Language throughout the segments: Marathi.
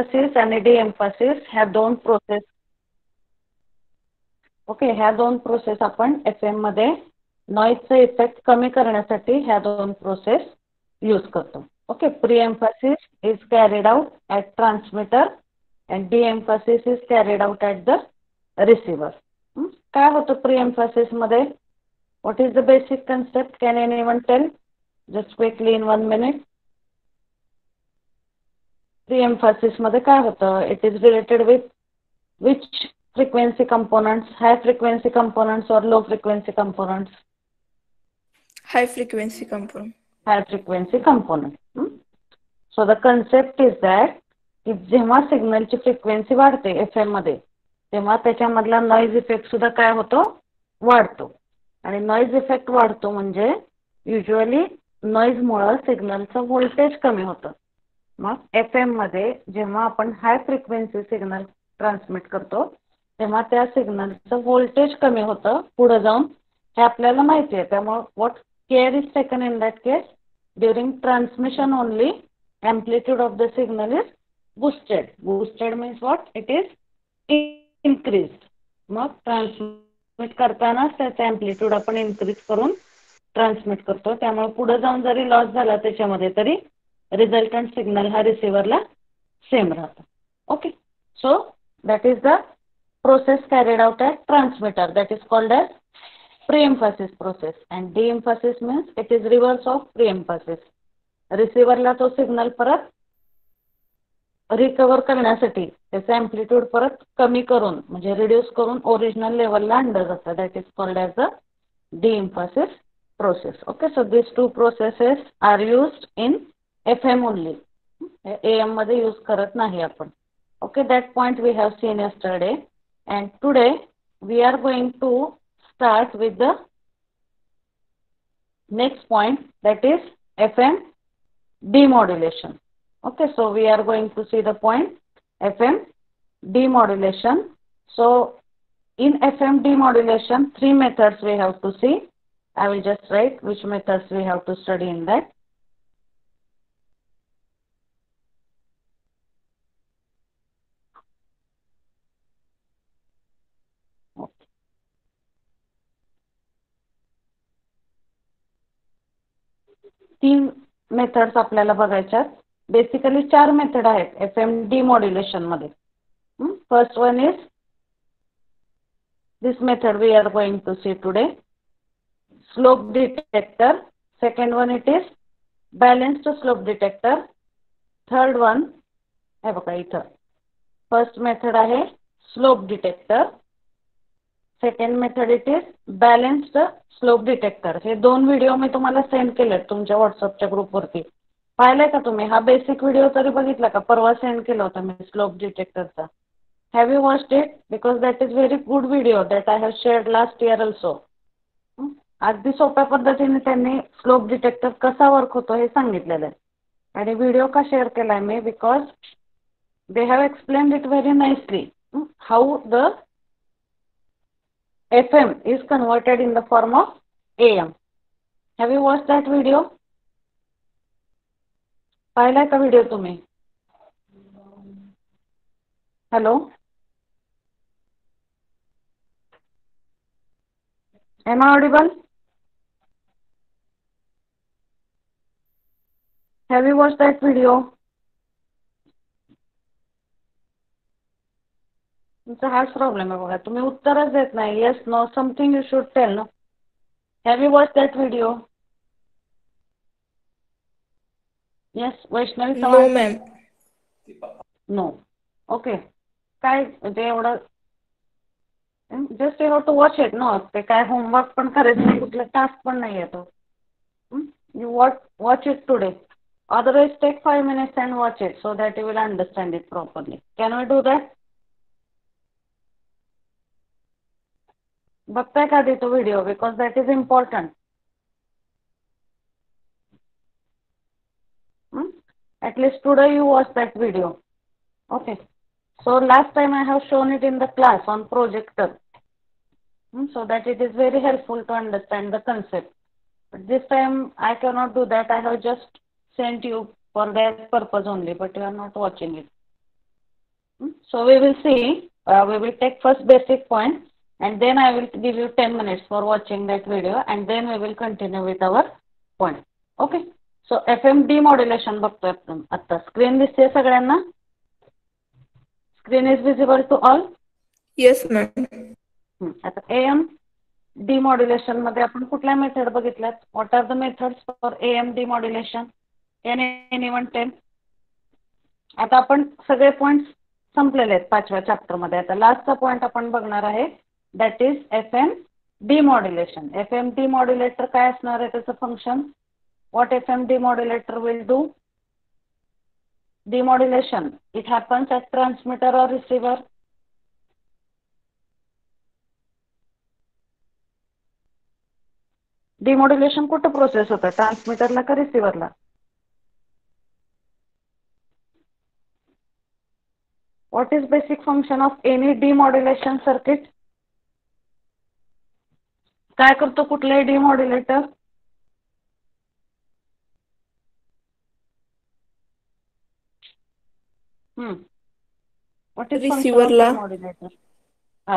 एम्फासिस आणि डी एम्फासिस ह्या दोन प्रोसेस. ओके, ह्या दोन प्रोसेस आपण FM मध्ये नॉईजचा इफेक्ट कमी करण्यासाठी ह्या दोन प्रोसेस यूज करतो. Okay, pre emphasis is carried out at transmitter and de emphasis is carried out at the receiver. काय होतं प्री एम्फासिस मध्ये? What is the basic concept? Can anyone tell just quickly in 1 minute? Pre emphasis मध्ये काय होतं? It is related with which frequency components? High frequency components or low frequency components? High frequency component. High frequency component. So the concept is that if जेव्हा सिग्नलची फ्रिक्वेन्सी वाढते FM मध्ये तेव्हा त्याच्यामधला नॉइज इफेक्ट सुद्धा काय होतो? वाढतो. आणि नॉइज इफेक्ट वाढतो म्हणजे युजुअली नॉइजमुळे सिग्नलचं व्होल्टेज कमी होतं. मग FM मध्ये जेव्हा आपण हाय फ्रिक्वेन्सी सिग्नल ट्रान्समिट करतो तेव्हा त्या सिग्नलचं व्होल्टेज कमी होतं पुढे जाऊन, हे आपल्याला माहिती आहे. त्यामुळे what care is taken in that case? During transmission only amplitude of the signal is boosted. Boosted means what? It is increased. मग ट्रान्समिट करताना त्याचा amplitude आपण इन्क्रीज करून ट्रान्समिट करतो. त्यामुळे पुढे जाऊन जरी लॉस झाला त्याच्यामध्ये तरी रिझल्टंट सिग्नल हा रिसिव्हरला सेम राहतो. Okay, so that is the process carried out at transmitter, that is called as pre-emphasis process, and de-emphasis means it is reverse of pre-emphasis. रिसिव्हरला तो सिग्नल परत रिकवर करण्यासाठी त्याचा एम्प्लिट्यूड परत कमी करून म्हणजे रिड्यूस करून ओरिजिनल लेवलला आणलं जातं. That is called as the de-emphasis process. Okay, so these two processes are used in FM only. AM मध्ये यूज करत नाही आपण. Okay, that point we have seen yesterday, and today we are going to start with the next point, that is FM demodulation. Okay, so we are going to see the point FM demodulation. So in FM demodulation 3 methods we have to see. I will just write which methods we have to study in that. तीन मेथड्स आपल्याला बघायच्यात. बेसिकली 4 मेथड आहेत FM demodulation मध्ये. First one is this method we are going to see today, slope detector. Second one it is balanced slope detector. Third one हे बघा इथं फर्स्ट मेथड आहे slope detector. Second method it is balanced slope detector. हे दोन व्हिडिओ मी तुम्हाला सेंड केलेत तुमच्या व्हॉट्सअपच्या ग्रुपवरती. पाहिलाय का तुम्ही? हा बेसिक व्हिडिओ तरी बघितला का? परवा सेंड केला होता मी स्लोप डिटेक्टरचा. Have you watched it? Because that is very good video that I have shared last year also. अगदी सोप्या पद्धतीने त्यांनी स्लोप डिटेक्टर कसा वर्क होतो हे सांगितलेलं आहे. आणि व्हिडिओ का शेअर केलाय मी? Because they have explained it very nicely how the FM is converted in the form of AM. Have you watched that video? पाहिलाय का व्हिडिओ तुम्ही? Hello, am I audible? Have you watched that video? तुमचा हाच प्रॉब्लेम आहे बघा, तुम्ही उत्तरच देत नाही. Yes no something you should tell. No, have you watch that video? Yes Vaishnavi No, ma'am. No. Okay, काय म्हणजे एवढं just you have to watch it. No, ते काय होमवर्क पण करायचं नाही, कुठला टास्क पण नाही येतो. You watch it today. Otherwise take 5 minutes and watch it so that you will understand it properly. Can we do that? बघताय का आधी तो video? Because that is important. At least today you watch that video. Okay, so last time I have shown it in the class on projector, so that it is very helpful to understand the concept. But this time I cannot do that. I have just sent you for that purpose only, but you are not watching it. So we will see, we will take first basic point and then I will give you 10 minutes for watching that video and then we will continue with our point. Okay. So FM demodulation बघतोय आपण आता. स्क्रीन दिसते सगळ्यांना? Screen is visible to all? Yes, ma'am. आता AM demodulation मध्ये आपण कुठल्या मेथड बघितल्यात? What are the methods for AM demodulation? Anyone tell? आता आपण सगळे पॉइंट्स संपलेले आहेत 5व्या चॅप्टर मध्ये. आता लास्टचा पॉइंट आपण बघणार आहे, that is FM demodulation. FM demodulator काय असणार आहे त्याचं function? What FM demodulator will do? Demodulation, it happens at transmitter or receiver? Demodulation कुठं प्रोसेस होतं, ट्रान्समीटरला का रिसिव्हरला? What is basic function of any demodulation circuit? काय करतो कुठलाही demodulator? What is function of रिसिव्हरला demodulator?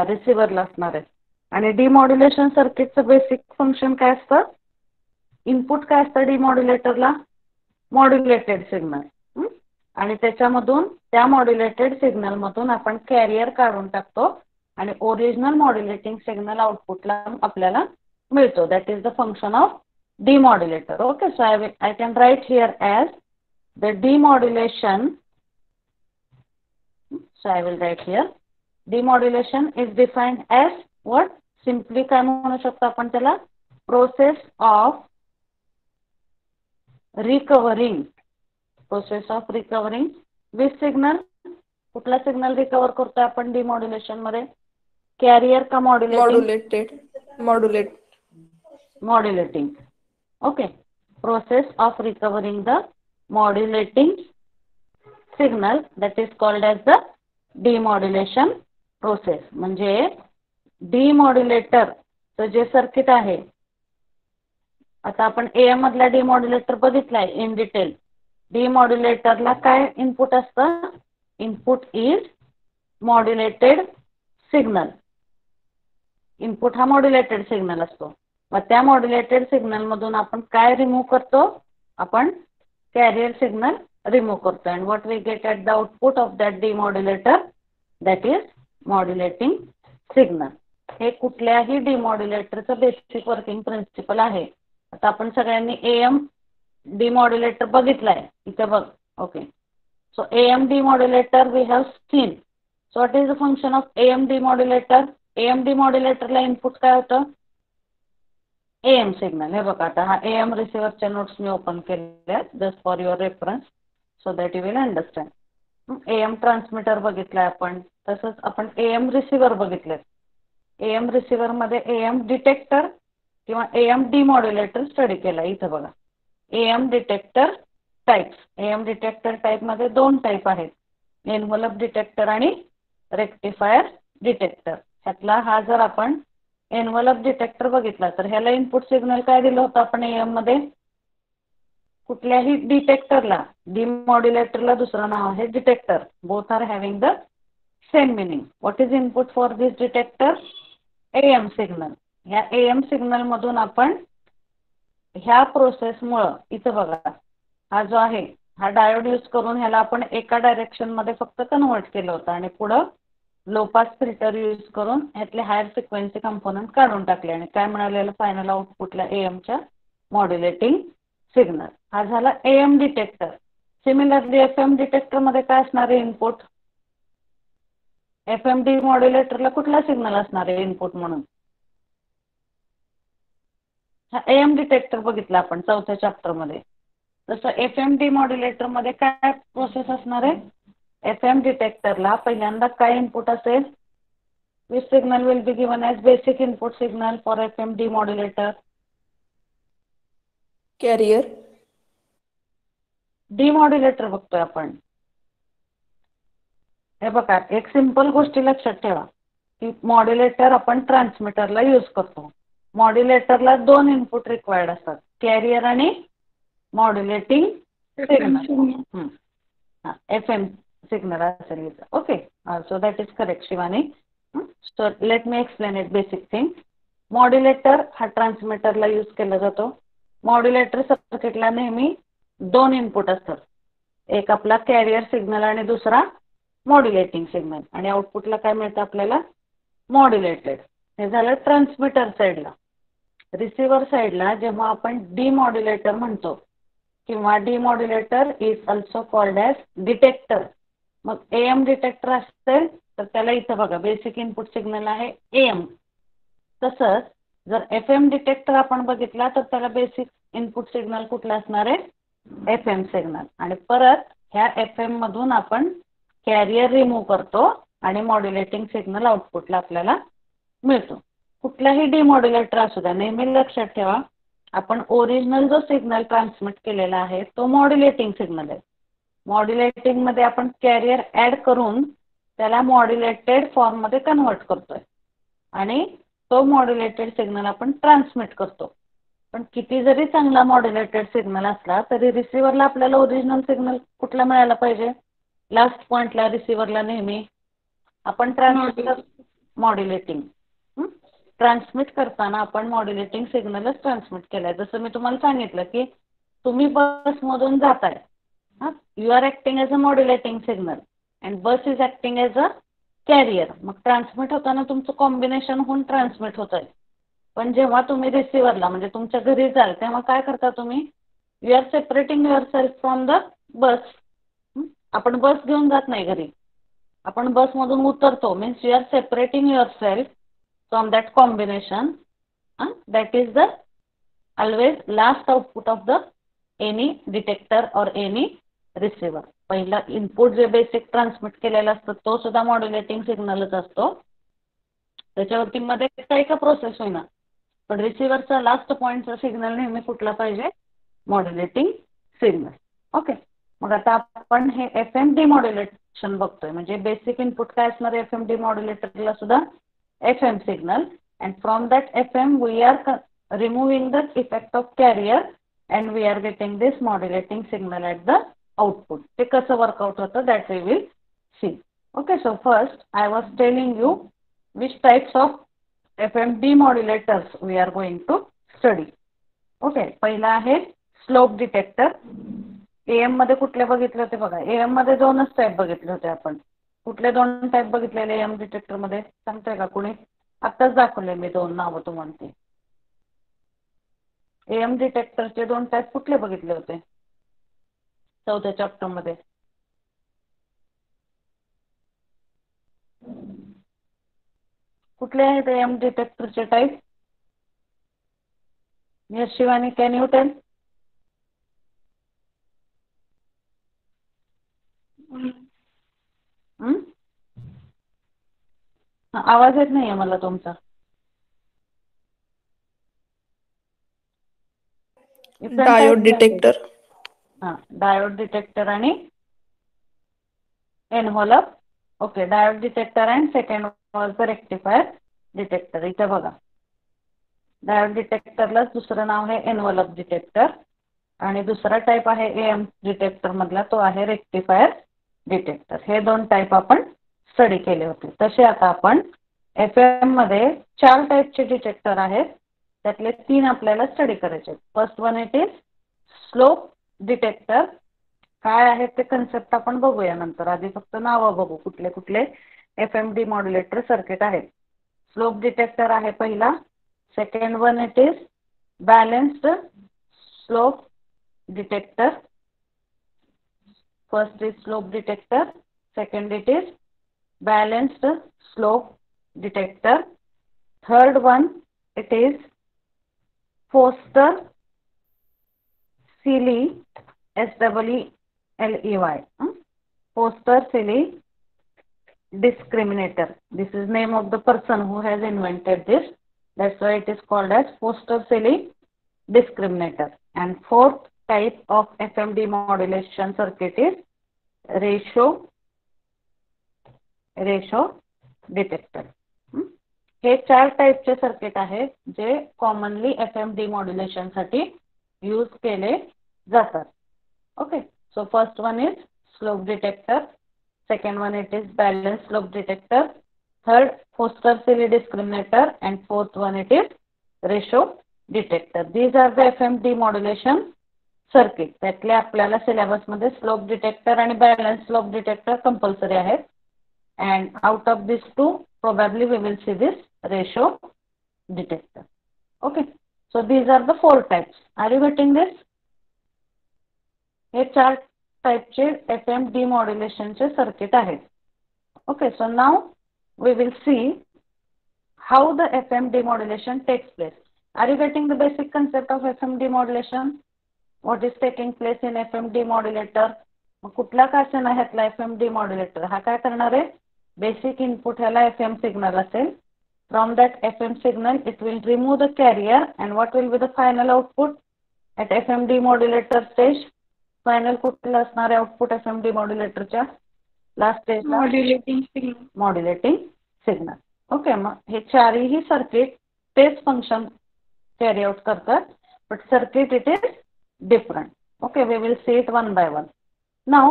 रिसिव्हरला असणार आहे. आणि डिमॉड्युलेशन सर्किटचं बेसिक फंक्शन काय असतं? इनपुट काय असतं डिमॉड्युलेटरला? Modulated signal. आणि त्याच्यामधून त्या मॉड्युलेटेड सिग्नल मधून आपण कॅरियर काढून टाकतो आणि ओरिजिनल मॉड्युलेटिंग सिग्नल आउटपुटला आपल्याला मिळतो. That is the function of demodulator. Okay, so I can write here as the demodulation. So I will write here, demodulation is defined as what? Simply काय म्हणू शकतो आपण त्याला? Process of recovering which signal? कुठला सिग्नल रिकवर करतोय आपण डिमॉड्युलेशन मध्ये? कॅरियर का modulating. Okay, process of recovering the modulating signal, that is called as the demodulation process. म्हणजे डिमॉड्युलेटरचं जे सर्किट आहे, आता आपण AM मधला डिमॉड्युलेटर बघितलाय इन डिटेल. डिमॉड्युलेटरला काय इनपुट असतं? Input is modulated signal. Input हा मॉड्युलेटेड सिग्नल असतो. मग त्या मॉड्युलेटेड सिग्नल मधून आपण काय रिमूव्ह करतो? आपण कॅरियर सिग्नल remove करतो. and what we get at the output of that demodulator, that is modulating signal. हे कुठल्याही डिमॉड्युलेटरचं बेसिक वर्किंग प्रिन्सिपल आहे. आता आपण सगळ्यांनी AM डिमॉड्युलेटर बघितलाय इथे बघ. Okay, so AM demodulator we have seen. So what is the function of AM demodulator? AM डिमॉड्युलेटरला इनपुट काय होतं? AM signal. हे बघा, आता हा AM रिसिव्हरच्या नोट्स मी ओपन केलेले आहेत just for your reference, so that you will understand. AM transmitter बघितलाय आपण, तसंच आपण AM रिसिव्हर बघितले. AM रिसिव्हर मध्ये AM डिटेक्टर किंवा AM डिमॉड्युलेटर स्टडी केला. इथं बघा, AM detector types. AM detector type मध्ये दोन टाइप आहेत, एनव्हलप डिटेक्टर आणि रेक्टिफायर डिटेक्टर. ह्यातला हा जर आपण एनव्हलप डिटेक्टर बघितला तर ह्याला इनपुट सिग्नल काय दिलं होतं आपण AM मध्ये? कुठल्याही डिटेक्टरला, डिमॉड्युलेटरला दुसरं नाव आहे detector. Both are having the same meaning. What is input for this detector? AM signal. ह्या AM सिग्नल मधून आपण ह्या प्रोसेसमुळं इथं बघा, हा जो आहे हा डायोड यूज करून ह्याला आपण एका डायरेक्शन मध्ये फक्त कन्वर्ट केलं होतं आणि पुढं लो पास फिल्टर यूज करून ह्यातले हायर फ्रिक्वेन्सी कंपोनंट काढून टाकले आणि काय मिळालेलं फायनल आउटपुटला AMच्या मॉड्युलेटिंग सिग्नल. हा झाला AM detector. Similarly FM detector मध्ये काय असणार आहे इनपुट? FM डिमॉड्युलेटरला कुठला सिग्नल असणार आहे इनपुट म्हणून? हा AM डिटेक्टर बघितला आपण 4थ्या चॅप्टर मध्ये. तसं FM डिमॉड्युलेटर मध्ये काय प्रोसेस असणार आहे? FM डिटेक्टरला पहिल्यांदा काय इनपुट असेल? Which signal will be given as basic input signal for FM demodulator? Carrier. Demodulator बघतोय आपण. हे बघा, एक सिंपल गोष्टी लक्षात ठेवा की मॉड्युलेटर आपण ट्रान्समीटरला यूज करतो. मॉड्युलेटरला दोन इनपुट रिक्वायर्ड असतात, कॅरियर आणि मॉड्युलेटिंग सिग्नल. FM सिग्नल असेल. Okay, So that is correct, Shivani. So let me explain it basic thing. Modulator हा ट्रान्समीटरला यूज केला जातो. मॉड्युलेटर सर्किटला नेहमी दोन इनपुट असतात, एक आपला कॅरियर सिग्नल आणि दुसरा मॉड्युलेटिंग सिग्नल, आणि आउटपुटला काय मिळतं आपल्याला, मॉड्युलेटेड. हे झालं ट्रान्समीटर साईडला. रिसिव्हर साईडला जेव्हा आपण डीमॉड्युलेटर म्हणतो किंवा demodulator is also called as detector. मग एएम डिटेक्टर असेल तर त्याला इथं बघा बेसिक इनपुट सिग्नल आहे एएम. तसंच जर एफ एम डिटेक्टर आपण बघितला तर त्याला बेसिक इनपुट सिग्नल कुठला असणार आहे, एफ एम सिग्नल. आणि परत ह्या एफ एम मधून आपण कॅरियर रिमूव्ह करतो आणि मॉड्युलेटिंग सिग्नल आउटपुटला आपल्याला मिळतो. कुठलाही डीमॉड्युलेटर असू द्या, नेहमी लक्षात ठेवा आपण ओरिजिनल जो सिग्नल ट्रान्समिट केलेला आहे तो मॉड्युलेटिंग सिग्नल आहे. मॉड्युलेटिंग मध्ये आपण कॅरियर ऍड करून त्याला मॉड्युलेटेड फॉर्म मध्ये कन्वर्ट करतोय आणि तो मॉड्युलेटेड सिग्नल आपण ट्रान्समिट करतो. पण किती जरी चांगला मॉड्युलेटेड सिग्नल असला तरी रिसिव्हरला आपल्याला ओरिजिनल सिग्नल कुठला मिळायला पाहिजे, लास्ट पॉइंटला रिसिव्हरला नेहमी आपण मॉड्युलेटिंग ट्रान्समिट करताना आपण मॉड्युलेटिंग सिग्नलच ट्रान्समिट केलाय. जसं मी तुम्हाला सांगितलं की तुम्ही बसमधून जाताय, you are acting as a modulating signal and bus is acting as a carrier. मग ट्रान्समिट होताना तुमचं कॉम्बिनेशन होऊन ट्रान्समिट होत आहे. पण जेव्हा तुम्ही रिसिव्हरला म्हणजे तुमच्या घरी जाल तेव्हा काय करता तुम्ही, you are separating yourself from the bus. आपण बस घेऊन जात नाही घरी, आपण बसमधून उतरतो. Means you are separating yourself from that combination. That is the always last output of the any detector और एनी रिसिव्हर. पहिला इनपुट जे बेसिक ट्रान्समिट केलेला असतो तो सुद्धा मॉड्युलेटिंग सिग्नलच असतो. त्याच्यावरती मध्ये काही का प्रोसेस होईना, पण रिसिव्हरचा लास्ट पॉईंटचा सिग्नल नेहमी कुठला पाहिजे, मॉड्युलेटिंग सिग्नल. ओके. मग आता आपण हे एफ एम डिमॉड्युलेशन बघतोय. म्हणजे बेसिक इनपुट काय असणार एफ एम डिमॉड्युलेटरला सुद्धा F M signal, and from that F M we are removing the effect of carrier and we are getting this modulating signal at the output. ते कसं वर्कआउट होतं that we will see. Okay. So first I was telling you which types of FM demodulators we are going to study. Okay. पहिला आहे स्लोप डिटेक्टर. एएम मध्ये कुठले बघितले होते बघा, एएम मध्ये दोनच टाईप बघितले होते आपण. कुठले दोन टाईप बघितलेले एएम डिटेक्टर मध्ये सांगताय का कुणी? आत्ताच दाखवले मी दोन नावं तुम्हाला. ते एएम डिटेक्टरचे दोन टाईप कुठले बघितले होते चौथ्या चॅप्टर मध्ये? कुठले आहेत एएम डिटेक्टरचे type? Yes, Shivani, can you tell? आवाज येत नाहीये मला तुमचा. Diode detector. डायोड डिटेक्टर आणि envelope. Okay. Diode detector and second was the rectifier detector. इथे बघा डायोड डिटेक्टरला दुसरं नाव आहे एनव्हलप डिटेक्टर आणि दुसरा टाईप आहे एएम डिटेक्टर मधला तो आहे रेक्टिफायर डिटेक्टर. हे दोन टाईप आपण स्टडी केले होते. तसे आता आपण एफ एम मध्ये 4 टाईपचे डिटेक्टर आहेत, त्यातले 3 आपल्याला स्टडी करायचे. First one it is slope detector. काय आहे ते कन्सेप्ट आपण बघूया नंतर, आधी फक्त नावं बघू कुठले कुठले एफ एम डिमॉड्युलेटर सर्किट आहेत. स्लोप डिटेक्टर आहे पहिला. Second one it is balanced slope detector. First is slope detector, second it is balanced slope detector, third one it is Foster-Seeley, SEELEY, Foster-Seeley discriminator. This is name of the person who has invented this, that's why it is called as Foster-Seeley discriminator. And fourth type of FM demodulation circuit is ratio detector. हे 4 टाईपचे सर्किट आहेत जे कॉमनली FM डिमॉड्युलेशन साठी यूज केले जातात. Okay. So first one is slope detector, second one it is balance slope detector, third Foster-Cili discriminator, and fourth one it is ratio detector. These are the FM demodulation circuit. त्यातले आपल्याला सिलेबस मध्ये स्लोप डिटेक्टर आणि बॅलन्स स्लोप डिटेक्टर कंपल्सरी आहेत. And out of these two probably we will see this ratio detector. Okay, so these are the four types. Are you getting this? हे 4 टाइपचे FM demodulation चे सर्किट आहेत. Okay, so now we will see how the FM demodulation takes place. Are you getting the basic concept of FM demodulation? What is taking place in FM demodulator? कुठला का असेना ह्यातला FM demodulator हा काय करणार आहे? बेसिक इनपुट ह्याला FM सिग्नल असेल. From that FM signal it will remove the carrier, and what will be the final output at FM demodulator stage? Final कुठला असणार आहे आउटपुट FM demodulator च्या last stage modulating signal. Okay, मग हे चारही सर्किट तेच फंक्शन कॅरी आउट करतात, but circuit it is different. Okay, we will see it one by one. Now,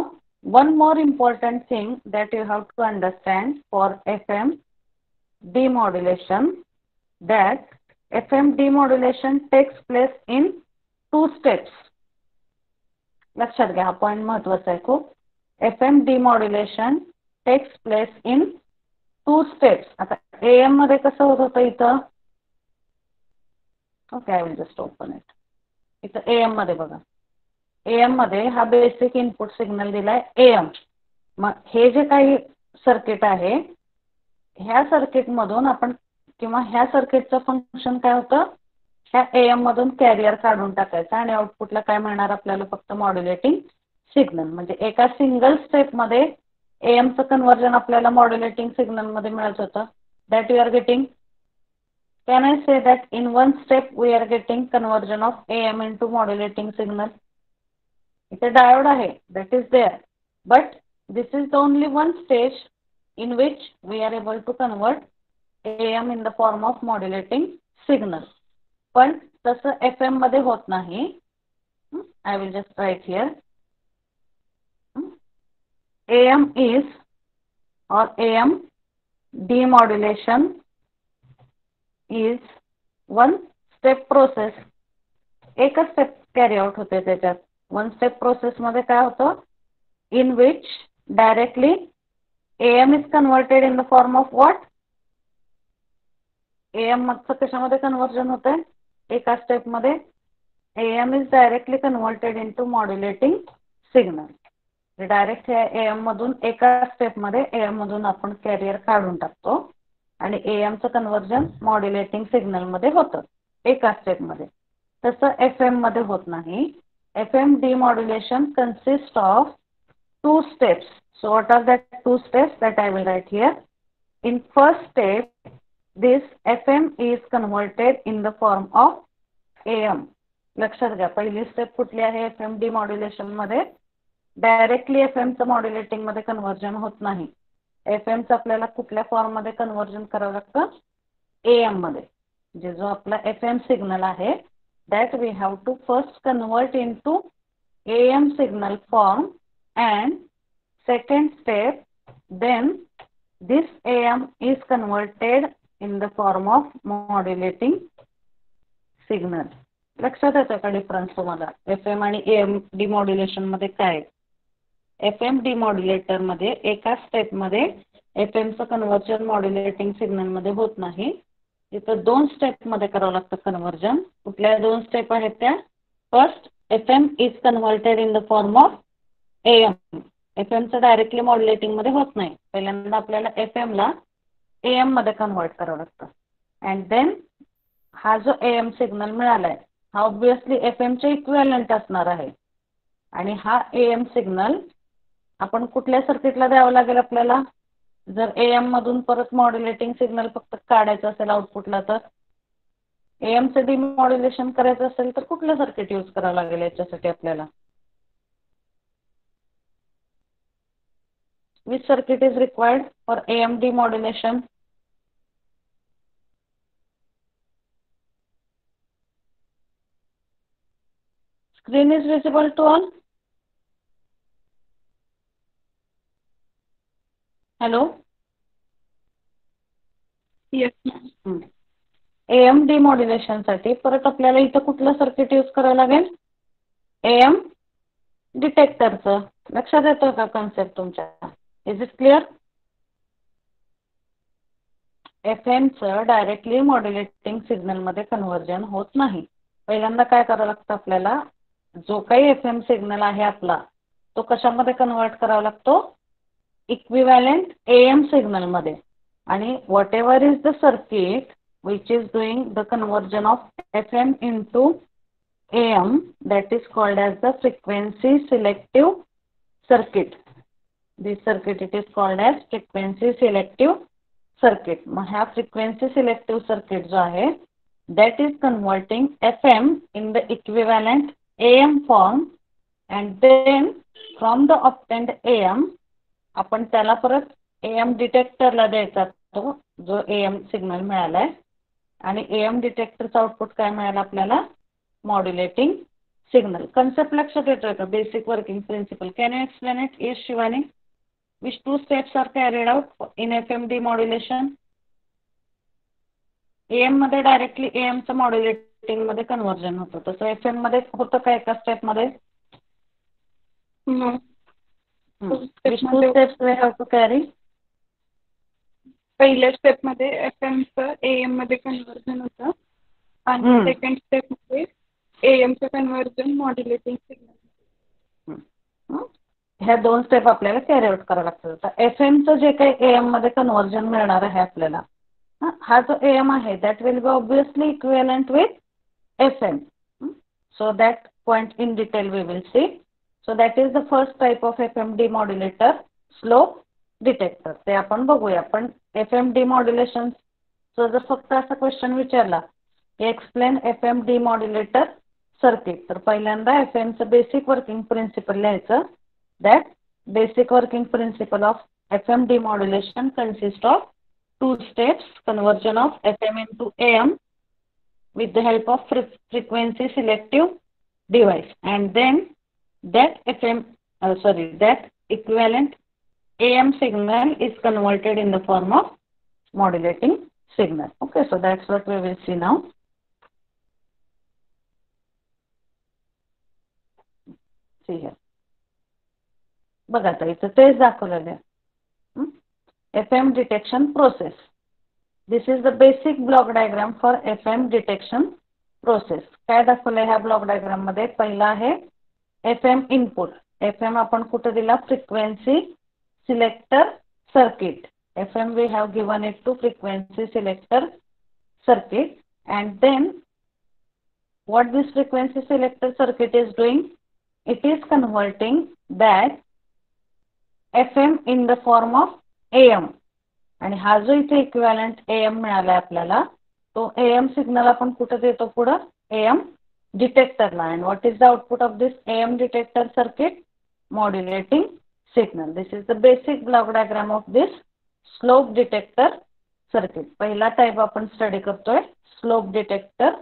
one more important thing that you have to understand for FM demodulation, that FM demodulation takes place in 2 steps. लक्षात घ्या, हा पॉइंट महत्त्वाचा आहे खूप. FM demodulation takes place in 2 steps. आता AM मध्ये कसं होत होतं इथं? Okay, I will just open it. इथं AM मध्ये बघा, AM मध्ये हा बेसिक इनपुट सिग्नल दिलाय AM. मग हे जे काही सर्किट आहे, ह्या सर्किट मधून आपण किंवा ह्या सर्किटचं फंक्शन काय होतं, ह्या AM मधून कॅरियर काढून टाकायचा आणि आउटपुटला काय मिळणार आपल्याला, फक्त मॉड्युलेटिंग सिग्नल. म्हणजे एका सिंगल स्टेप मध्ये AM चं कन्वर्जन आपल्याला मॉड्युलेटिंग सिग्नल मध्ये मिळत होतं. That you are getting. Can I say that in one step we are getting conversion of AM into modulating signal? It's a diode आहे, that is there, but this is the only one stage in which we are able to convert AM in the form of modulating signal. पण तसं FM मध्ये होत नाही. I will just write here. AM is or AM demodulation is one step process. एकच स्टेप कॅरी आउट होते त्याच्यात. वन स्टेप प्रोसेस मध्ये काय होतं, in which directly AM is converted in the form of what? AM मधचं कशामध्ये कन्वर्जन होतंय, एका स्टेप मध्ये AM is directly converted into modulating signal. Direct AM मधून एका स्टेप मध्ये AM मधून आपण कॅरियर काढून टाकतो आणि AM चं कन्वर्जन मॉड्युलेटिंग सिग्नल मध्ये होतं एका स्टेप मध्ये. तसं FM मध्ये होत नाही. FM demodulation consists of 2 steps. So what are the 2 steps that I will write here? In first step, this FM is converted in the form of AM. लक्षात घ्या, पहिली स्टेप कुठली आहे FM demodulation मध्ये? डायरेक्टली FM चं मॉड्युलेटिंग मध्ये कन्वर्जन होत नाही. FM चं आपल्याला कुठल्या फॉर्म मध्ये कन्वर्जन करावं लागतं, AM मध्ये. जे जो आपला FM सिग्नल आहे, that we have to first convert into AM signal form, and second step, then this AM is converted in the form of modulating signal. लक्षात येतं का डिफरन्स तुम्हाला FM आणि AM डिमॉड्युलेशन मध्ये काय? FM डिमॉड्युलेटर मध्ये एका स्टेप मध्ये FM चं कन्वर्जन मॉड्युलेटिंग सिग्नल मध्ये होत नाही. इथं 2 स्टेप मध्ये करावं लागतं कन्वर्जन. कुठल्या 2 स्टेप आहेत त्या? First, FM is converted in the form of AM. FM चं डायरेक्टली मॉड्युलेटिंग मध्ये होत नाही. पहिल्यांदा आपल्याला FM ला AM मध्ये कन्वर्ट करावं लागतं. अँड देन हा जो AM सिग्नल मिळालाय हा ऑब्विसली FM चे इक्विव्हॅलंट असणार आहे. आणि हा AM सिग्नल आपण कुठल्या सर्किटला द्यावं लागेल आपल्याला? जर AM मधून परत मॉड्युलेटिंग सिग्नल फक्त काढायचं असेल आउटपुटला, तर AM चे डिमॉड्युलेशन करायचं असेल तर कुठलं सर्किट यूज करावं लागेल याच्यासाठी आपल्याला? Which circuit is required for AM demodulation? Screen is visible to all? Hello. Yes ma'am. AM डिमॉड्युलेशनसाठी परत आपल्याला इथं कुठलं सर्किट यूज करावं लागेल? AM डिटेक्टरचं. लक्षात येतं का कन्सेप्ट तुमच्या? Is it clear? FMचं डायरेक्टली मॉड्युलेटिंग सिग्नलमध्ये कन्व्हर्जन होत नाही. पहिल्यांदा काय करावं लागतं आपल्याला? जो काही FM सिग्नल आहे आपला तो कशामध्ये कन्वर्ट करावा लागतो? इक्विव्हॅलेंट AM सिग्नलमध्ये. आणि what ever is the circuit which is doing the conversion of FM into AM, that is called as the frequency selective circuit. This circuit it is called as frequency selective circuit. मग ह्या frequency selective circuit जो आहे that is converting FM in the equivalent AM form, and then from the obtained AM आपण त्याला परत AM डिटेक्टरला द्यायचा तो जो AM सिग्नल मिळालाय. आणि AM डिटेक्टरचं आउटपुट काय मिळालं आपल्याला? Modulating signal. कन्सेप्ट लक्षात येतोय का? Basic working principle. Can you explain it? Yes Shivani. Which 2 steps are carried out in FM demodulation? AM मध्ये डायरेक्टली AM चं मॉड्युलेटिंग मध्ये कन्व्हर्जन होतं. तसं FM मध्ये होतं का एका स्टेप मध्ये? Which 2 steps we have to carry? पहिल्या स्टेप मध्ये FM चं AM मध्ये कन्व्हर्जन होतं आणि सेकंड स्टेप मध्ये AM चं कन्व्हर्जन मॉड्युलेटिंग सिग्नल. ह्या 2 स्टेप आपल्याला कॅरी आउट करावं लागतं. तर FM चं जे काही AM मध्ये कन्व्हर्जन मिळणार आहे आपल्याला, हा जो AM आहे that will be obviously equivalent with FM. So that point in detail we will see. So that is the first type of FM demodulator, slope detector. ते आपण बघूया. पण FM डिमॉड्युलेशन जर फक्त असा क्वेश्चन विचारला एक्सप्लेन FM डिमॉड्युलेटर सर्किट, तर पहिल्यांदा FM चं बेसिक वर्किंग प्रिन्सिपल लिहायचं. That basic working principle of FM demodulation consist of 2 steps: conversion of FM into AM with the help of frequency selective device, and then that equivalent AM signal is converted in the form of modulating signal. Okay, so that's what we will see now. See here. बघा आता इथं तेच दाखवलेलं आहे. FM detection process. This is the basic block diagram for FM detection process. काय दाखवलंय ह्या ब्लॉक डायग्राम मध्ये? पहिला आहे FM इनपुट. FM आपण कुठे दिला? Frequency selector circuit. FM we have given it to frequency selector circuit, and then what this frequency selector circuit is doing? It is converting that FM in the form of AM. आणि हा जो इथे इक्विव्हॅलेंट AM मिळाला आपल्याला तो AM सिग्नल आपण कुठे देतो? पुढे AM डिटेक्टरला. And what is the output of this AM detector circuit? Modulating signal. This is the basic block diagram of this slope detector circuit. पहिला टाइप आपण स्टडी करतोय स्लोप डिटेक्टर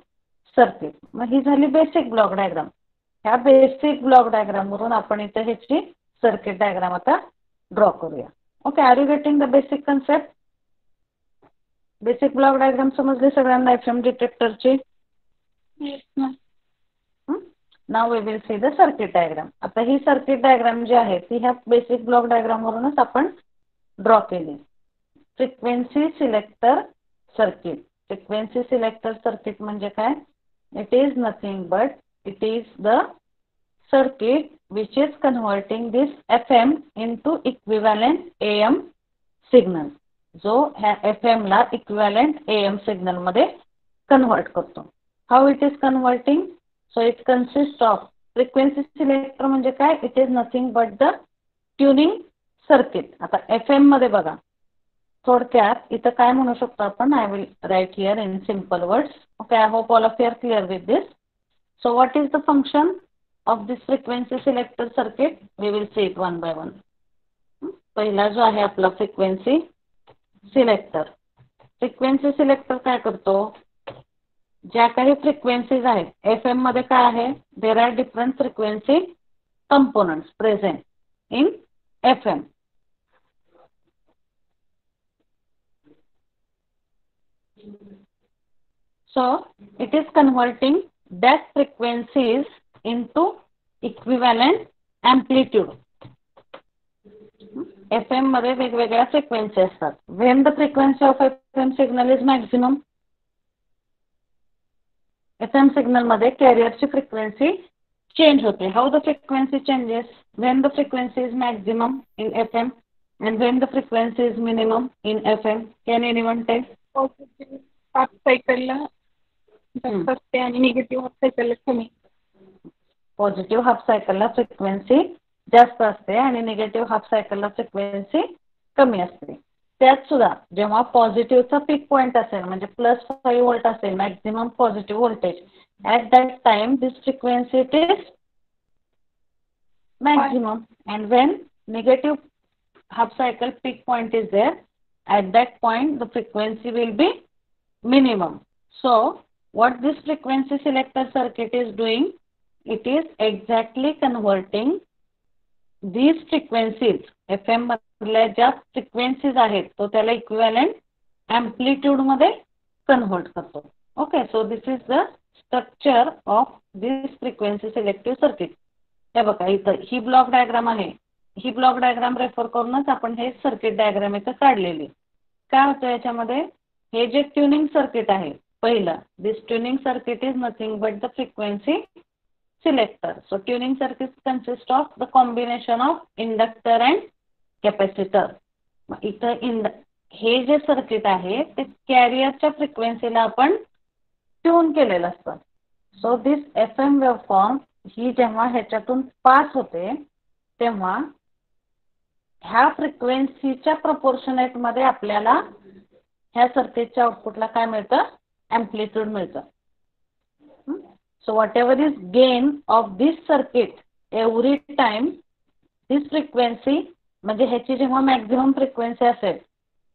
सर्किट. मग ही झाली बेसिक ब्लॉक डायग्राम. ह्या बेसिक ब्लॉक डायग्राम वरून आपण इथे ह्याची सर्किट डायग्राम आता ड्रॉ करूया. Okay, are you getting the basic concept? Basic block diagram समजली सगळ्यांना FM डिटेक्टरची? Now we will see the circuit diagram. आता ही सर्किट डायग्राम जी आहे ती ह्या बेसिक ब्लॉक डायग्राम वरूनच आपण ड्रॉ केली. Frequency selector circuit. Frequency selector circuit म्हणजे काय? It is nothing but it is the circuit which is converting this FM into equivalent AM signal. जो ह्या FM ला equivalent AM signal मध्ये कन्वर्ट करतो. How it is converting? So it consists of frequency selector म्हणजे काय? It is nothing but the tuning circuit. आता FM मध्ये बघा थोडक्यात इथं काय म्हणू शकतो आपण? I will write here in simple words. Okay, I hope all of you are clear with this. So what is the function of this frequency selector circuit? We will see it one by one. पहिला जो आहे आपला frequency selector. frequency selector काय करतो? ज्या काही फ्रिक्वेन्सीज आहेत FM मध्ये काय आहे? There are different frequency components present in FM. So it is converting that frequencies into equivalent amplitude. FM मध्ये वेगवेगळ्या फ्रिक्वेन्सी असतात. When the frequency of FM signal is maximum, FM signal मध्ये कॅरियरची फ्रिक्वेन्सी चेंज होते. How the frequency changes? When the frequency is maximum in FM and when the frequency is minimum in FM. Can anyone tell? Positive half सायकलला जास्त असते आणि निगेटिव्ह हाफ सायकलला कमी. पॉझिटिव्ह हाफ सायकलला फ्रिक्वेन्सी जास्त असते आणि निगेटिव्ह हाफ सायकलला फ्रिक्वेन्सी कमी असते. त्यात सुद्धा जेव्हा पॉझिटिव्हचा पीक पॉईंट असेल म्हणजे +5 व्होल्ट असेल maximum positive voltage, at that time this frequency it is maximum, and when negative half cycle peak point is there, at that point the frequency will be minimum. So what this frequency selector circuit is doing, it is exactly converting these frequencies, FM मधल्या ज्या frequencies आहेत तो त्याला equivalent amplitude मध्ये convert करतो. Okay, so this is the structure of this frequency selective circuit. हे बघा इथं ही ब्लॉक डायग्राम आहे. ही ब्लॉक डायग्राम रेफर करूनच आपण हे सर्किट डायग्राम इथं काढलेली. काय होतं याच्यामध्ये, हे जे ट्युनिंग सर्किट आहे पहिलं, this tuning circuit is nothing but the frequency selector. So tuning circuit consist of the combination of inductor and capacitor. इथं हे जे सर्किट आहे ते कॅरियरच्या फ्रिक्वेन्सीला आपण ट्यून केलेलं असतं. सो दिस FM वेव्हफॉर्म ही जेव्हा ह्याच्यातून पास होते तेव्हा ह्या फ्रिक्वेन्सीच्या प्रपोर्शनेट मध्ये आपल्याला ह्या सर्किटच्या आउटपुटला काय मिळतं, एम्प्लिट्यूड मिळतं. So what ever is gain of this circuit every time this frequency, म्हणजे ह्याची जेव्हा मॅक्झिमम फ्रिक्वेन्सी असेल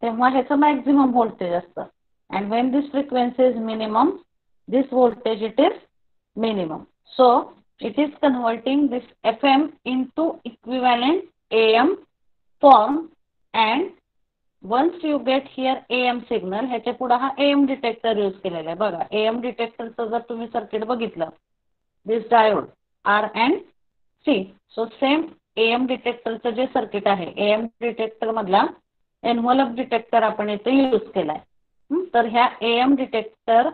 तेव्हा ह्याचं मॅक्झिमम व्होल्टेज असतं. And when this frequency is minimum this voltage it is minimum. So it is converting this FM into equivalent AM form, and once you get here AM signal, ह्याच्या पुढे हा AM डिटेक्टर यूज केलेला आहे. बघा AM डिटेक्टरचं जर तुम्ही सर्किट बघितलं, this diode R and C. So same AM डिटेक्टरचं जे सर्किट आहे, AM डिटेक्टर मधला एन्व्हलप डिटेक्टर आपण इथे यूज केलाय. तर ह्या AM डिटेक्टर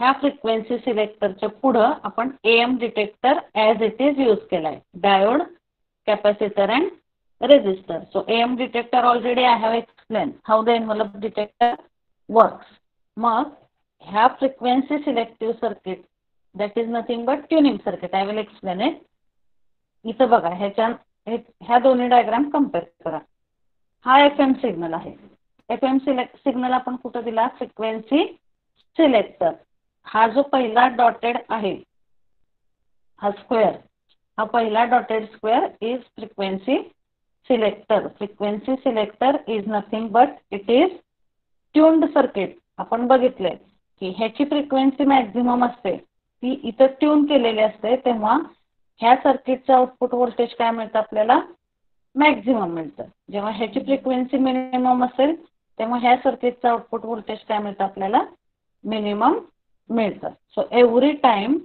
ह्या फ्रिक्वेन्सी सिलेक्टरच्या पुढं आपण AM detector as it is use केलाय. Diode, capacitor and resistor. So AM detector already I have explain how the envelope detector works. मग ह्या frequency selective circuit that is nothing but tuning circuit. I will explain it. इथं बघा ह्या दोन्ही डायग्राम कम्पेअर करा. हा FM सिग्नल आहे. FM सिग्नल आपण कुठं दिला, फ्रिक्वेन्सी सिलेक्टर. हा जो पहिला डॉटेड आहे हा स्क्वेअर, हा पहिला dotted square is frequency selector. Frequency selector is nothing but it is tuned circuit. आपण बघितले की ह्याची फ्रिक्वेन्सी मॅक्झिमम असते, ती इथं ट्यून केलेली असते, तेव्हा ह्या सर्किटचं आउटपुट व्होल्टेज काय मिळतं आपल्याला, मॅक्झिमम मिळतं. जेव्हा ह्याची फ्रिक्वेन्सी मिनिमम असेल तेव्हा ह्या सर्किटचं आउटपुट व्होल्टेज काय मिळतं आपल्याला, मिनिमम मिळतं. So every time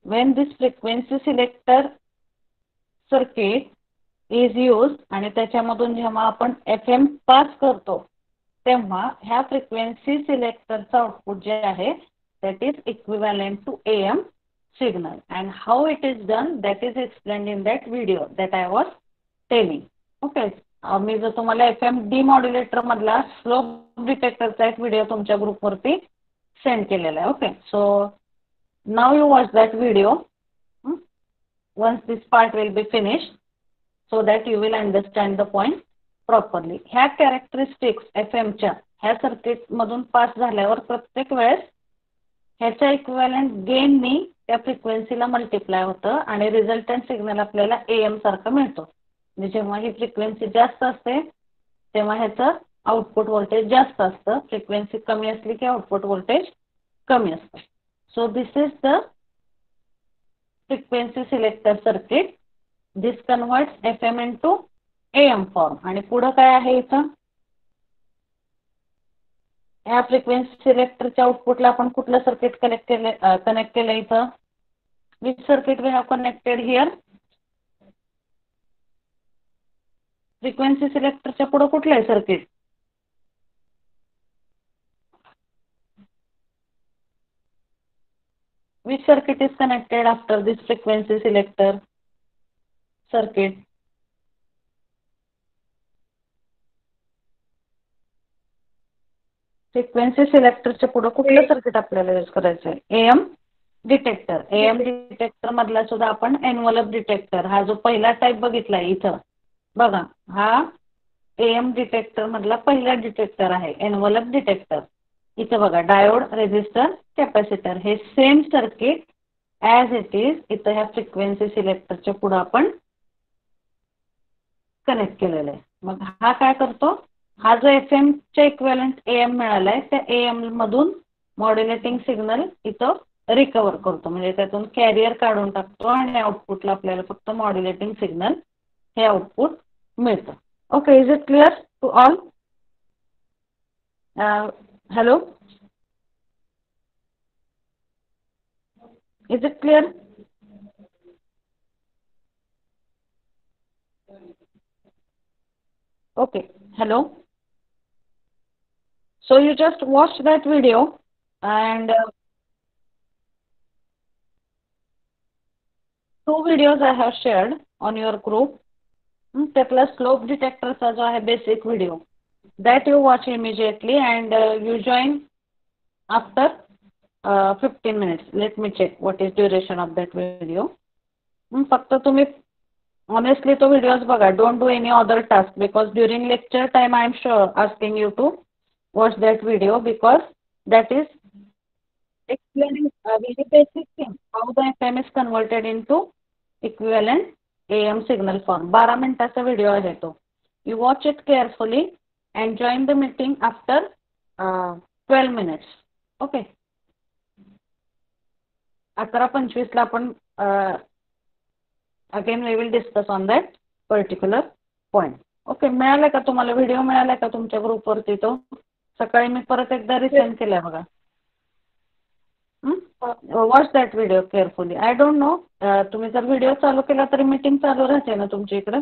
Wien this frequency selector circuit is use आणि त्याच्यामधून जेव्हा आपण FM पास करतो तेव्हा ह्या फ्रिक्वेन्सी सिलेक्टरचं आउटपुट जे आहे that is equivalent to AM signal, and how it is done that is explained in that video that I was telling. Okay, मी जर तुम्हाला FM डिमॉड्युलेटर मधला स्लोप डिटेक्टरचा एक व्हिडिओ तुमच्या ग्रुपवरती सेंड केलेला आहे. Okay, so now you watch that video once this part will be finished so that you will understand the point properly. ह्या कॅरेक्टरिस्टिक्स FMच्या ह्या सर्किट मधून पास झाल्यावर प्रत्येक वेळेस ह्याच्या इक्विव्हॅलंट गेननी त्या फ्रिक्वेन्सीला मल्टिप्लाय होतं आणि रिझल्टंट सिग्नल आपल्याला AM सारखं मिळतो. म्हणजे जेव्हा ही फ्रिक्वेन्सी जास्त असते तेव्हा ह्याचं आउटपुट व्होल्टेज जास्त असतं, फ्रिक्वेन्सी कमी असली की आउटपुट व्होल्टेज कमी असतं. So this is the frequency selector circuit. This converts FM into AM form. आणि पुढं काय आहे इथं, या फ्रिक्वेन्सी सिलेक्टरच्या आउटपुटला आपण कुठलं सर्किट कनेक्ट केलं इथं? Which circuit we have connected here? Frequency सिलेक्टरच्या पुढे कुठलं आहे circuit? Which circuit is connected after this frequency selector circuit? Frequency सिलेक्टरच्या पुढे कुठलं सर्किट आपल्याला यूज करायचं आहे? Am detector. एएम डिटेक्टर मधला सुद्धा आपण एनव्हलप डिटेक्टर हा जो पहिला टाईप बघितलाय इथं बघा, हा एएम डिटेक्टर मधला पहिला डिटेक्टर आहे, एनव्हलप डिटेक्टर. इथं बघा डायोड, रेझिस्टर, कॅपॅसिटर हे same circuit as it is इथं ह्या फ्रिक्वेन्सी सिलेक्टरच्या पुढे आपण कनेक्ट केलेलं आहे. मग हा काय करतो? हा जो FM च्या इक्विव्हॅलंट AM मिळालाय त्या AM मधून मॉड्युलेटिंग सिग्नल इथं रिकव्हर करतो, म्हणजे त्यातून कॅरियर काढून टाकतो आणि आउटपुटला आपल्याला फक्त मॉड्युलेटिंग सिग्नल हे आउटपुट मिळतं. Okay, is it clear to all? Hello, is it clear? Okay, hello. So you just watched that video and two videos I have shared on your group. त्यातला स्लोप डिटेक्टरचा जो आहे basic video that you watch immediately and you join after 15 minutes. Let me check what is duration of that video. फक्त तुम्ही honestly तो videos बघा. Don't do any other task because during lecture time I am sure asking you to watch that video because that is explaining a very basic thing how the FM is converted into equivalent AM signal form. 12 मिनिटाचा व्हिडिओ आहे तो. You watch it carefully and join the meeting after 12 minutes. Okay. 11:25 ला आपण again we will discuss on that particular point. Okay, मिळाला का तुम्हाला व्हिडिओ? मिळाला का तुमच्या ग्रुपवरती तो? सकाळी मी परत एकदा रिसेंड केलाय बघा. Watch that video carefully. I don't know तुम्ही जर व्हिडिओ चालू केला तरी मीटिंग चालू राहते ना तुमच्या इकडं?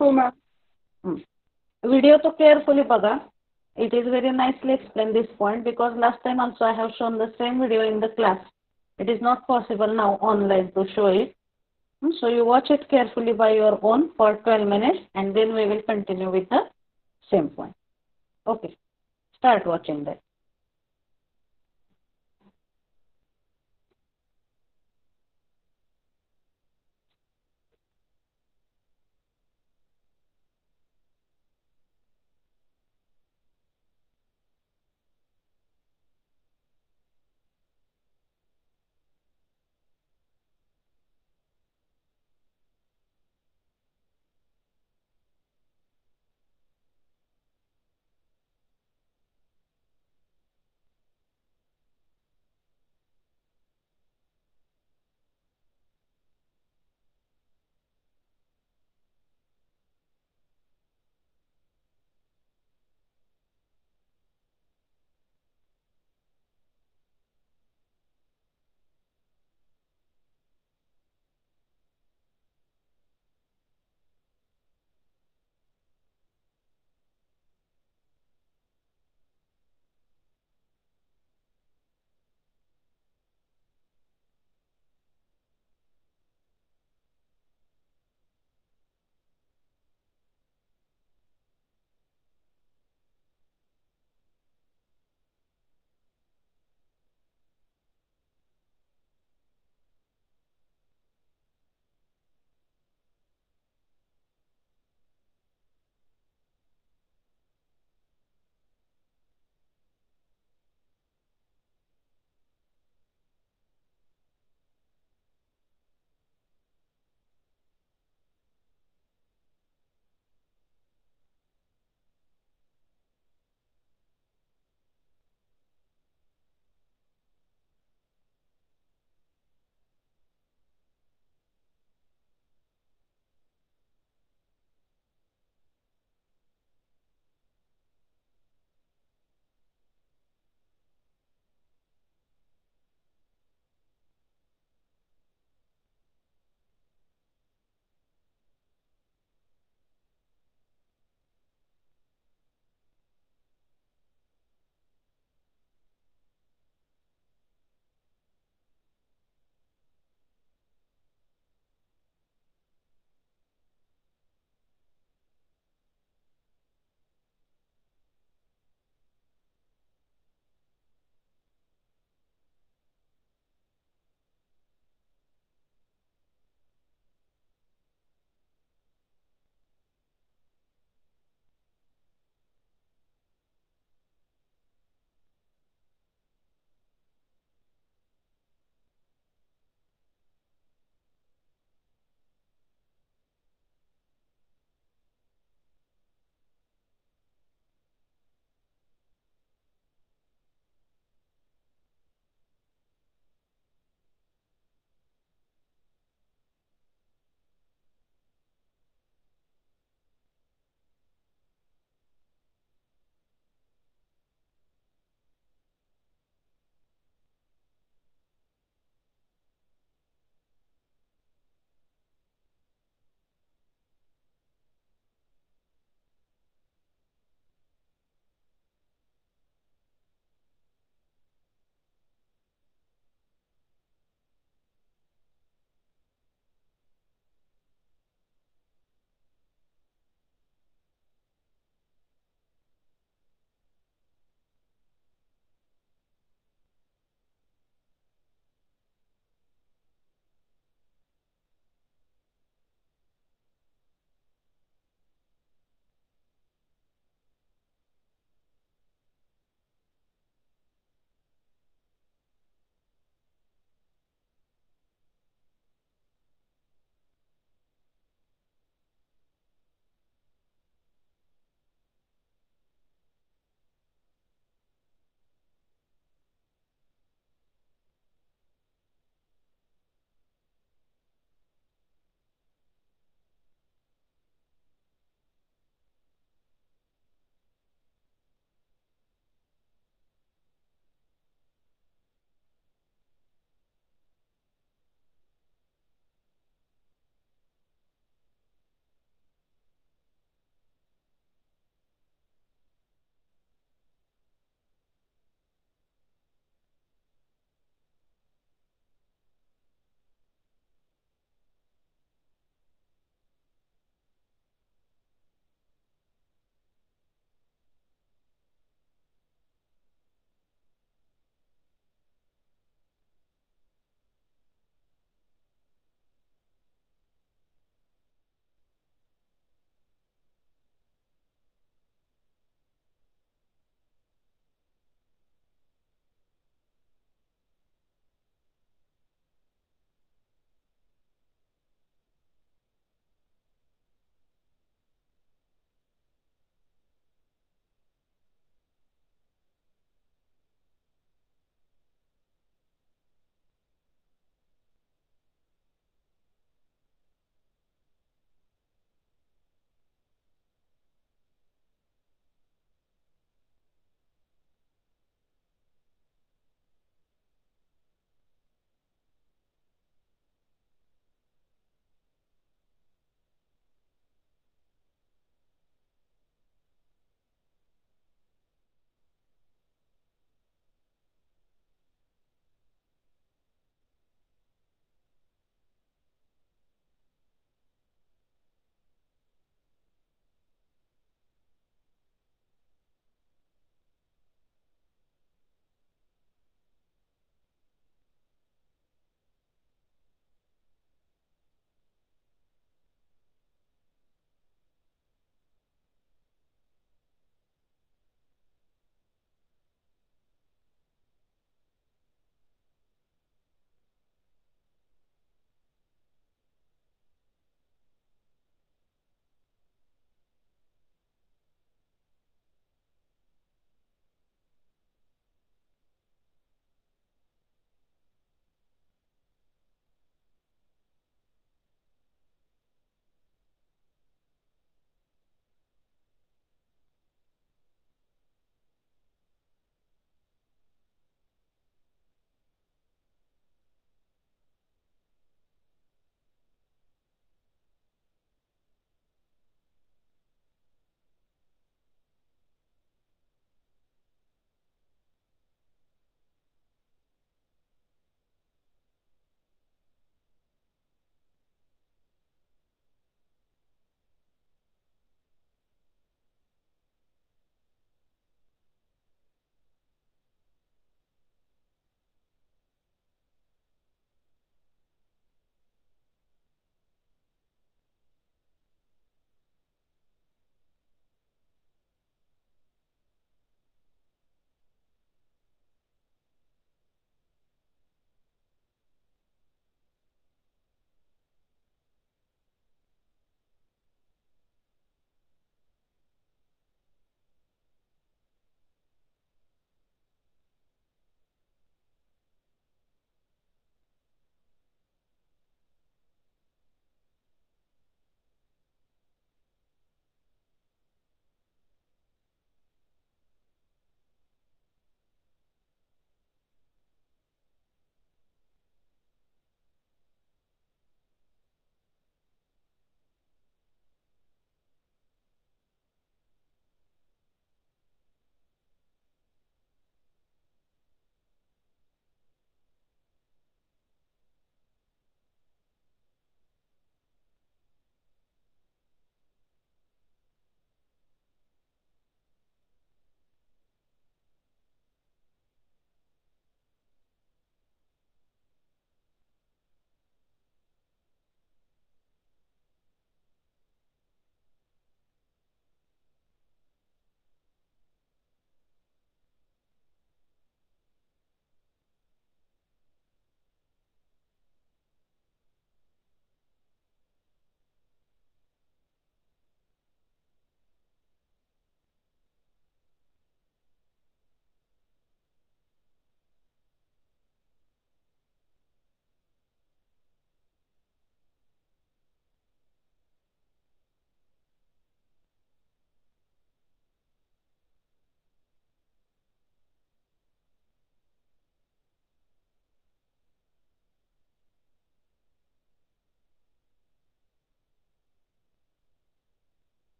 हो मॅम. व्हिडिओ तो केअरफुली बघा. It is very nicely explained this point because last time also I have shown the same video in the class. It is not possible now online to show it. So you watch it carefully by your own for 12 minutes and then we will continue with the same point. Okay, start watching that.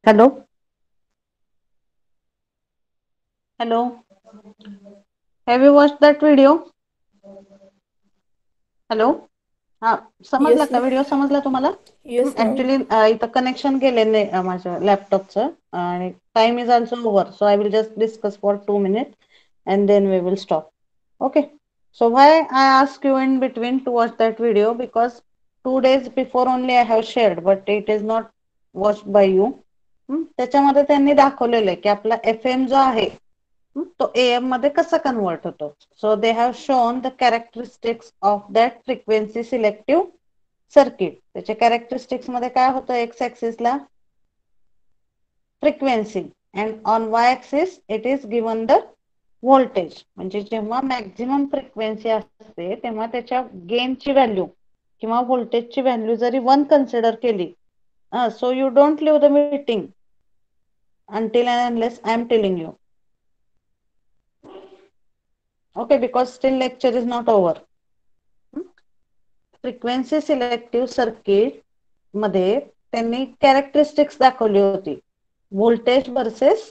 Hello hello, have you watch that video? Hello, हा समजला Yes, का? ma'am. व्हिडिओ समजला तुम्हाला? Yes, ma'am. ऍक्च्युली इथं कनेक्शन गेलेलं आहे माझ्या लॅपटॉपचं आणि time is also over, so I will just discuss for 2 minutes and then we will stop. Okay, so why I ask you in between to watch that video, because 2 days before only I have shared but it is not watched by you. त्याच्यामध्ये त्यांनी दाखवलेलं आहे की आपला FM जो आहे तो AM मध्ये कसा कन्वर्ट होतो. So they have shown the characteristics of that frequency selective circuit. त्याच्या कॅरेक्टरिस्टिक्स मध्ये काय होतं, एक्स ऍक्सिसला frequency and on Y axis it is given the voltage. म्हणजे जेव्हा मॅक्झिमम फ्रिक्वेन्सी असते तेव्हा त्याच्या गेनची व्हॅल्यू किंवा व्होल्टेजची व्हॅल्यू जरी 1 कन्सिडर केली, so you don't leave the meeting until and unless I am telling you. Okay, because still lecture is not over. Frequency selective circuit मध्ये त्यांनी कॅरेक्टरिस्टिक्स दाखवली होती, व्होल्टेज वर्सेस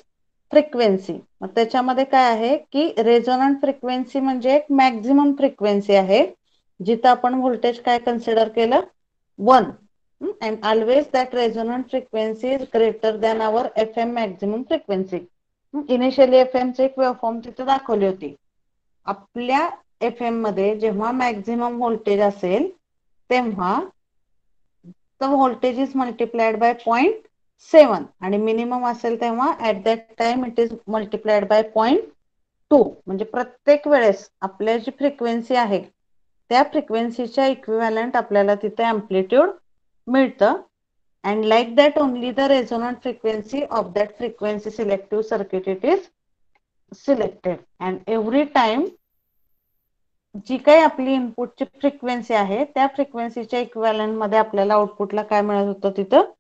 फ्रिक्वेन्सी. मग त्याच्यामध्ये काय आहे की रेझोनंट फ्रिक्वेन्सी म्हणजे एक मॅक्झिमम फ्रिक्वेन्सी आहे जिथं आपण व्होल्टेज काय कन्सिडर केलं, 1. And always that resonant frequency is greater than our FM maximum frequency. Initially FM चे एक वेव्हफॉर्म तिथे दाखवली होती. आपल्या FM मध्ये जेव्हा मॅक्झिमम व्होल्टेज असेल तेव्हा the voltage is multiplied by 0.7 आणि मिनिमम असेल तेव्हा at that time it is multiplied by 0.2. म्हणजे प्रत्येक वेळेस आपल्या जी फ्रिक्वेन्सी आहे त्या फ्रिक्वेन्सीच्या इक्विव्हॅलंट आपल्याला तिथे अँप्लिट्यूड मिळतं. and like that only the resonant frequency of that frequency selective circuit it is selected. and every time जी काही आपली इनपुटची फ्रिक्वेन्सी आहे त्या फ्रिक्वेन्सीच्या इक्विव्हॅलंट मध्ये आपल्याला आउटपुटला काय मिळत होतं तिथं,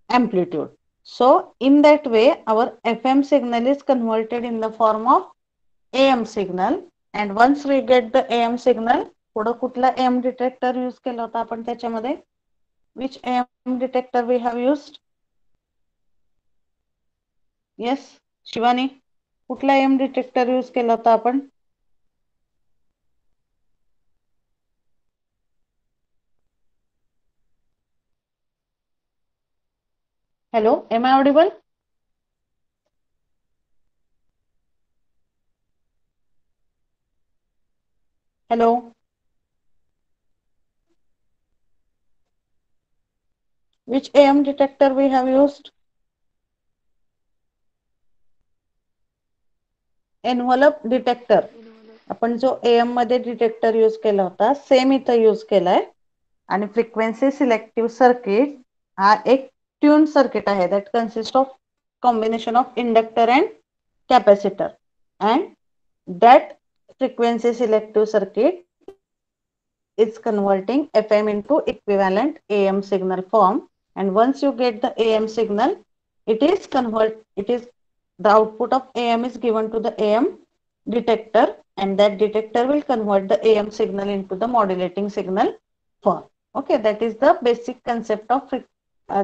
amplitude. So in that way our FM signal is converted in the form of AM signal. And once we get the AM signal, पुढं कुठला AM डिटेक्टर यूज केला होता आपण त्याच्यामध्ये, which AM detector we have used? Yes Shivani, कुठला AM डिटेक्टर यूज केला होता आपण? Hello, am I audible? Hello. Which AM detector we have used? Envelope detector. आपण जो AM मध्ये डिटेक्टर यूज केला होता सेम इथं यूज केलाय. आणि फ्रिक्वेन्सी सिलेक्टिव्ह सर्किट हा एक ट्यून सर्किट आहे that consist of combination of inductor and capacitor. And that frequency selective circuit is converting FM into equivalent AM signal form. And once you get the AM signal, it is the output of AM is given to the AM detector, and that detector will convert the AM signal into the modulating signal form. Okay, that is the basic concept of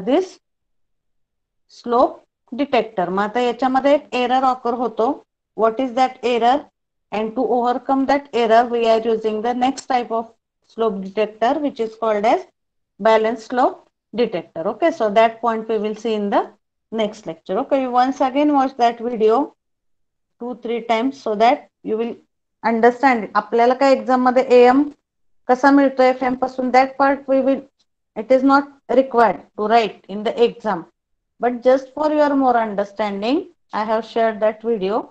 this slope detector. मग आता याच्यामध्ये एक एरर ऑकर होतो. What is that error? And to overcome that error, we are using the next type of slope detector, which is called as balanced slope detector. Okay, so that point we will see in the next lecture. Okay, you once again watch that video 2-3 times so that you will understand. आपल्याला काय एक्झाम मध्ये AM कसा मिळतो FM पासून, that part we will, it is not required to write in the exam, but just for your more understanding I have shared that video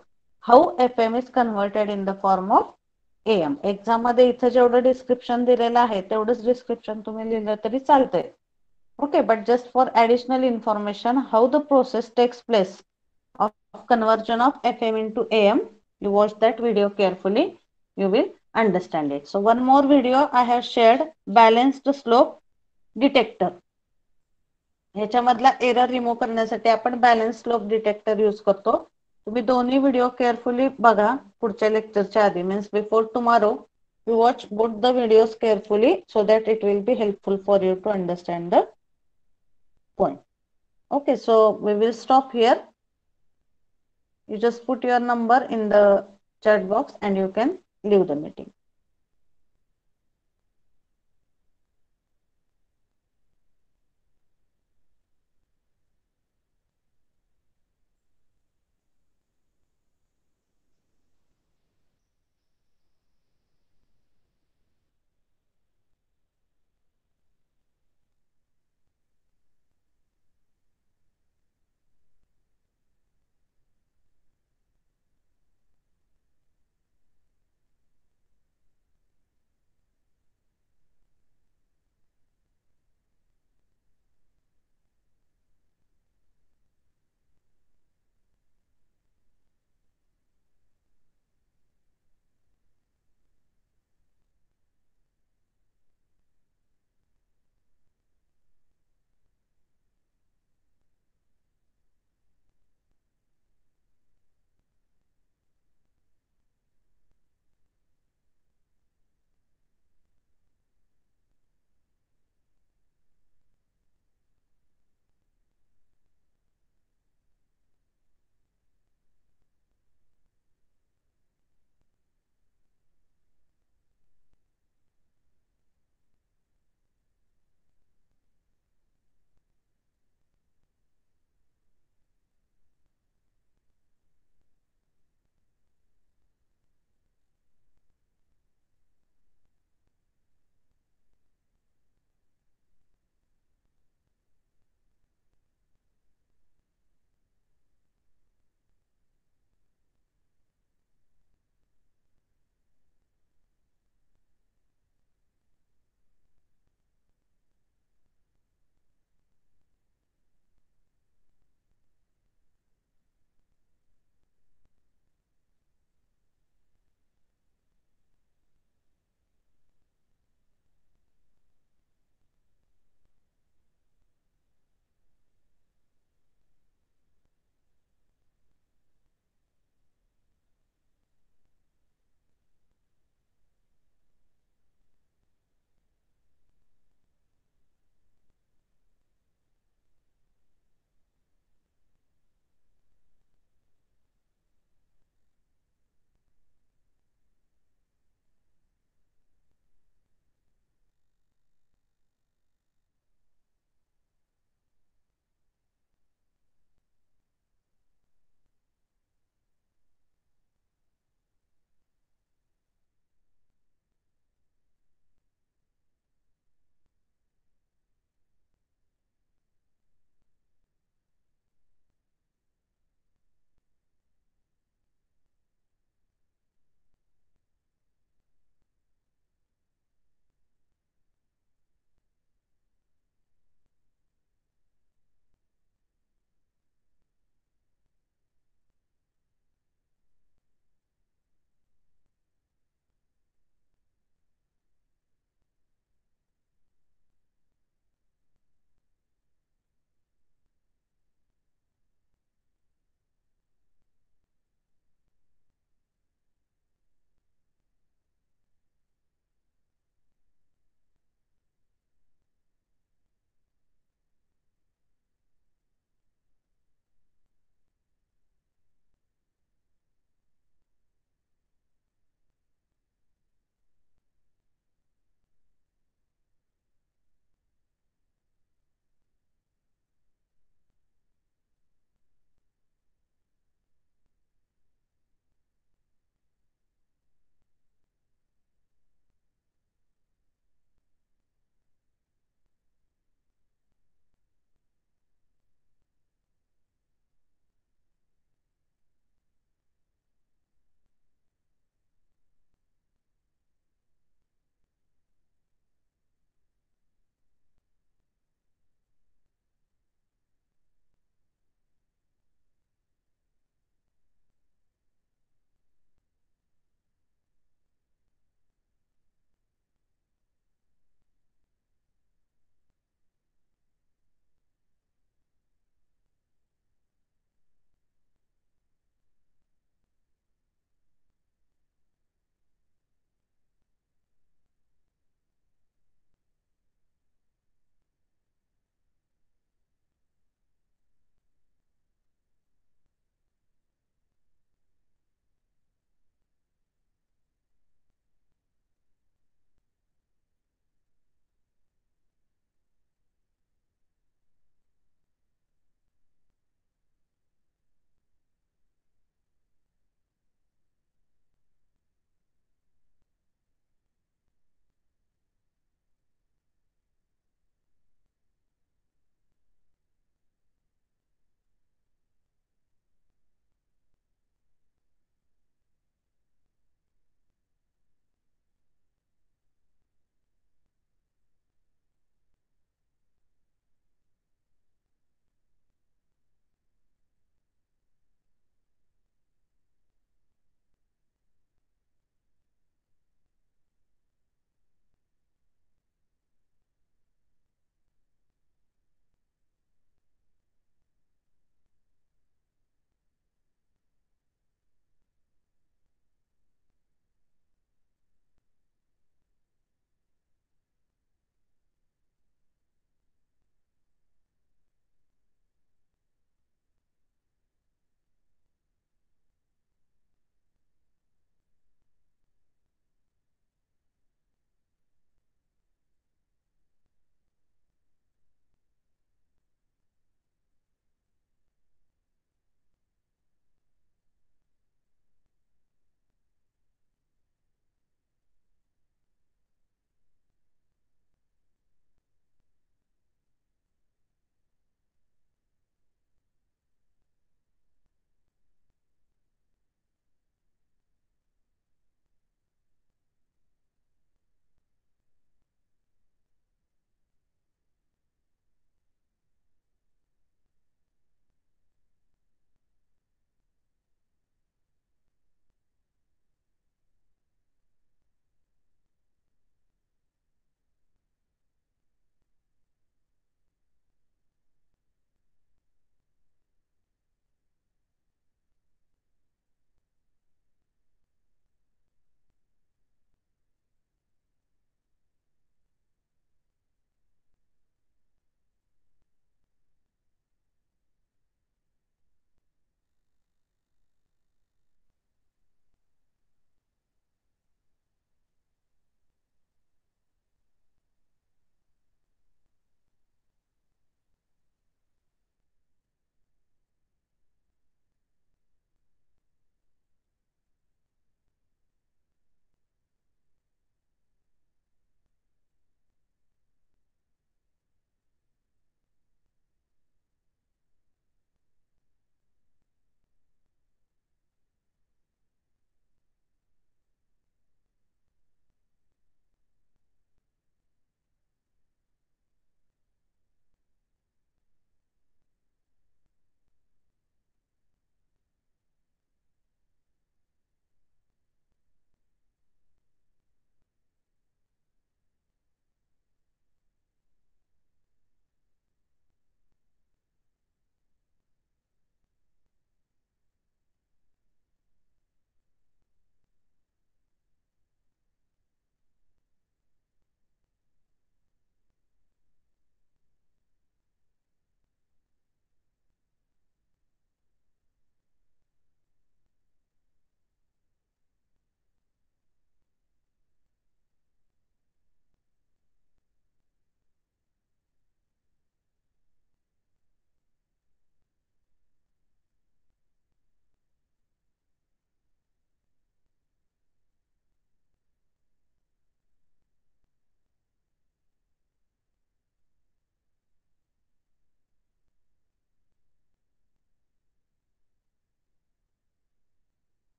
how FM is converted in the form of AM. Exam मध्ये इथं जेवढं डिस्क्रिप्शन दिलेलं आहे तेवढंच डिस्क्रिप्शन तुम्ही लिहिलं तरी चालतंय. Okay, but just for additional information how the process takes place of conversion of FM into AM, you watch that video carefully, you will understand it. So one more video I have shared, balanced slope detector. ह्याच्यामधला एरर रिमूव्ह करण्यासाठी आपण बॅलन्स स्लोप डिटेक्टर यूज करतो. तुम्ही दोन्ही व्हिडिओ केअरफुली बघा पुढच्या लेक्चरच्या आधी, means before tomorrow you watch both the videos carefully so that it will be helpful for you to understand the point. Okay, so we will stop here. You just put your number in the chat box and you can leave the meeting.